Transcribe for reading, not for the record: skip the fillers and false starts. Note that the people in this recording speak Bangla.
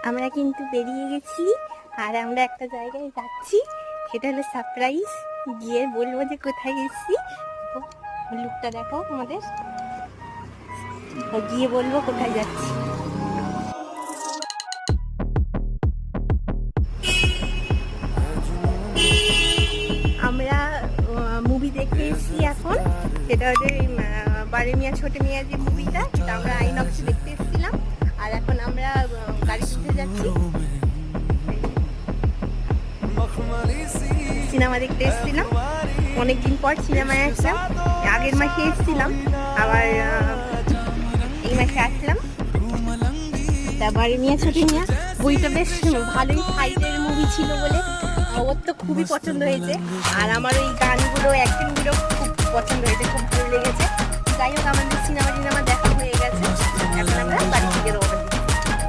আমরা কিন্তু বেরিয়ে গেছি আর আমরা একটা জায়গায় যাচ্ছি, সেটা হলো সারপ্রাইজ। গিয়ে বলবো যে কোথায় গেছি। লুকটা দেখো আমাদের, গিয়ে বলবো কোথায় যাচ্ছি। আমরা মুভি দেখে এসেছি এখন, সেটা হচ্ছে বারে মিয়া ছোট মিয়া যে মুভিটা, সেটা আমরা আইনক্সে দেখতে এসেছিলাম। আর এখন আমরা গাড়িতে উঠে যাচ্ছি, সিনেমা দেখতে এসেছিলাম। অনেকদিন পর সিনেমায় আসলাম, আগের মাসে এসেছিলাম, আবার এই মাসে আসলাম। তা বারে মিয়া ছোট মিয়া বইটা বেশ ভালোই সাইজের মুভি ছিল বলে ওর তো খুবই পছন্দ হয়েছে, আর আমার ওই গানগুলো অ্যাক্টিংগুলো খুব পছন্দ হয়েছে, খুব ভালো লেগেছে। যাই হোক, আমাদের সিনেমা দেখা হয়ে গেছে, এখন আমরা বাড়ি থেকে রওনা।